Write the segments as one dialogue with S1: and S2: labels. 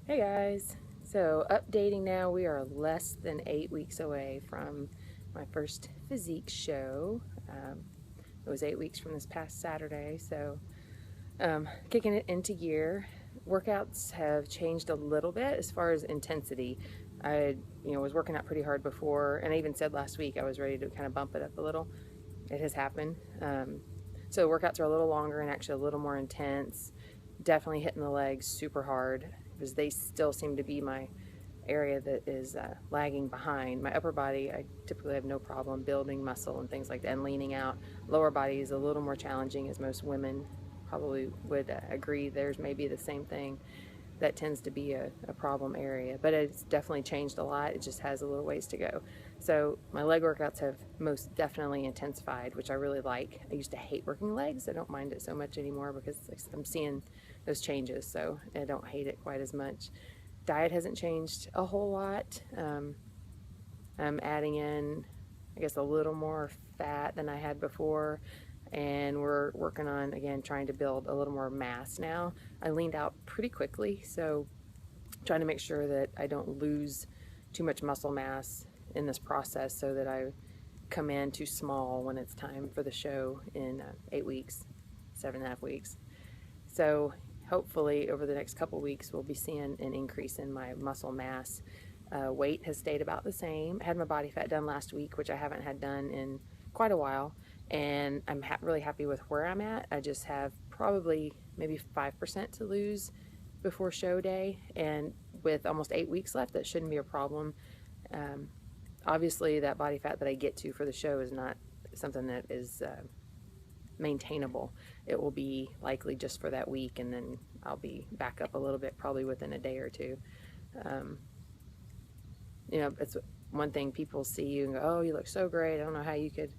S1: Hey guys, so updating now, we are less than 8 weeks away from my first physique show. It was 8 weeks from this past Saturday, so kicking it into gear. Workouts have changed a little bit as far as intensity. I was working out pretty hard before, and I even said last week I was ready to kind of bump it up a little. It has happened. So workouts are a little longer and actually a little more intense. Definitely hitting the legs super hard because they still seem to be my area that is lagging behind. My upper body, I typically have no problem building muscle and things like that and leaning out. Lower body is a little more challenging, as most women probably would agree. There's maybe the same thing. That tends to be a problem area, but it's definitely changed a lot. It just has a little ways to go. So my leg workouts have most definitely intensified, which I really like. I used to hate working legs. I don't mind it so much anymore because I'm seeing those changes, so I don't hate it quite as much. Diet hasn't changed a whole lot. I'm adding in, I guess, a little more fat than I had before, and we're working on, again, trying to build a little more mass now. I leaned out pretty quickly, so trying to make sure that I don't lose too much muscle mass in this process so that I come in too small when it's time for the show in 8 weeks, 7.5 weeks. So hopefully over the next couple weeks we'll be seeing an increase in my muscle mass. Weight has stayed about the same. I had my body fat done last week, which I haven't had done in quite a while, and I'm really happy with where I'm at. I just have probably maybe 5% to lose before show day, and with almost 8 weeks left, that shouldn't be a problem. Obviously that body fat that I get to for the show is not something that is maintainable. It will be likely just for that week, and then I'll be back up a little bit probably within a day or two. It's one thing people see you and go, oh, you look so great. I don't know how you could,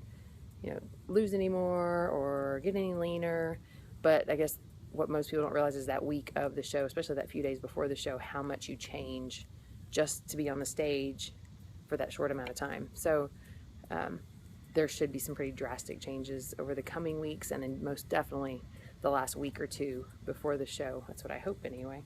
S1: lose any more or get any leaner. But I guess what most people don't realize is that week of the show, especially that few days before the show, how much you change just to be on the stage for that short amount of time. So there should be some pretty drastic changes over the coming weeks, and then most definitely the last week or two before the show. That's what I hope anyway.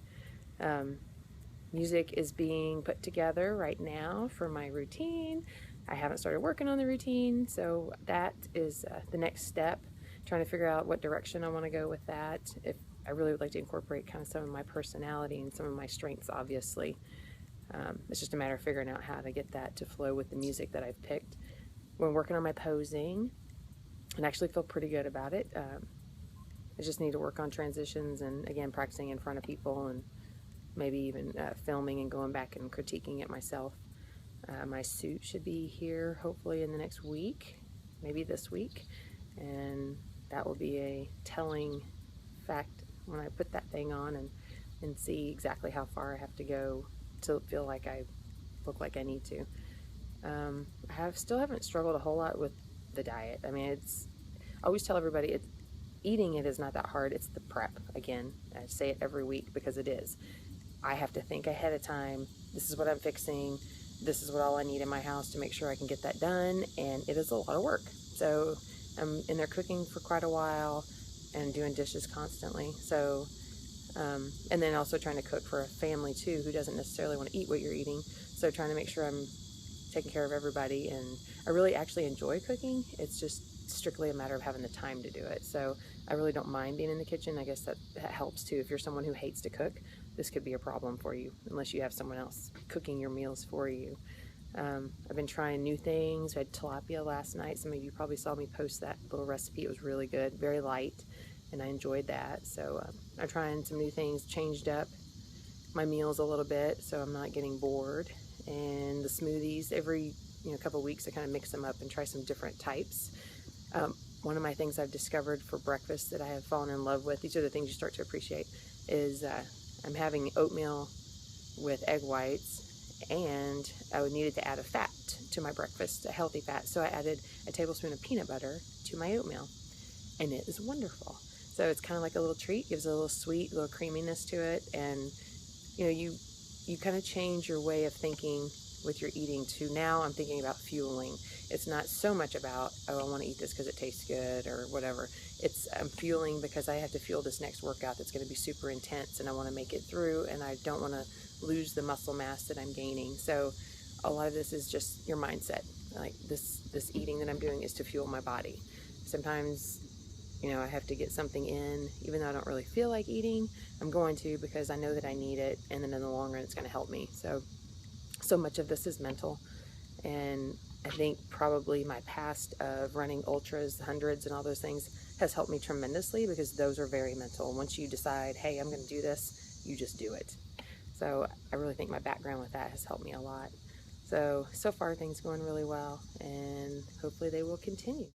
S1: Music is being put together right now for my routine. I haven't started working on the routine, so that is the next step, trying to figure out what direction I want to go with that. If I really would like to incorporate kind of some of my personality and some of my strengths, obviously. It's just a matter of figuring out how to get that to flow with the music that I've picked. When working on my posing, and actually feel pretty good about it. I just need to work on transitions and, again, practicing in front of people and maybe even filming and going back and critiquing it myself. My suit should be here hopefully in the next week, maybe this week, and that will be a telling fact when I put that thing on and see exactly how far I have to go to feel like I look like I need to. I still haven't struggled a whole lot with the diet. I mean, I always tell everybody eating it is not that hard. It's the prep. Again, I say it every week because it is. I have to think ahead of time. This is what I'm fixing. This is what all I need in my house to make sure I can get that done, and it is a lot of work. So I'm in there cooking for quite a while and doing dishes constantly. So, and then also trying to cook for a family too who doesn't necessarily want to eat what you're eating. So trying to make sure I'm taking care of everybody, and I really actually enjoy cooking. It's just strictly a matter of having the time to do it. So I really don't mind being in the kitchen. I guess that helps too. If you're someone who hates to cook, this could be a problem for you unless you have someone else cooking your meals for you. I've been trying new things. I had tilapia last night. Some of you probably saw me post that little recipe. It was really good, very light, and I enjoyed that. So I'm trying some new things, changed up my meals a little bit so I'm not getting bored. And the smoothies, every couple of weeks I kind of mix them up and try some different types. One of my things I've discovered for breakfast that I have fallen in love with, these are the things you start to appreciate, is I'm having oatmeal with egg whites, and I needed to add a fat to my breakfast, a healthy fat, so I added a tablespoon of peanut butter to my oatmeal, and it is wonderful. So it's kind of like a little treat, gives it a little sweet, little creaminess to it, and you kind of change your way of thinking with your eating to now I'm thinking about fueling. It's not so much about, oh, I want to eat this because it tastes good or whatever. I'm fueling because I have to fuel this next workout that's going to be super intense, and I want to make it through, and I don't want to lose the muscle mass that I'm gaining. So a lot of this is just your mindset. Like this eating that I'm doing is to fuel my body. Sometimes, I have to get something in, even though I don't really feel like eating. I'm going to, because I know that I need it, and then in the long run it's going to help me. So much of this is mental, and I think probably my past of running ultras, hundreds, and all those things has helped me tremendously, because those are very mental. Once you decide, hey, I'm going to do this, you just do it. So I really think my background with that has helped me a lot. So far things going really well, and hopefully they will continue.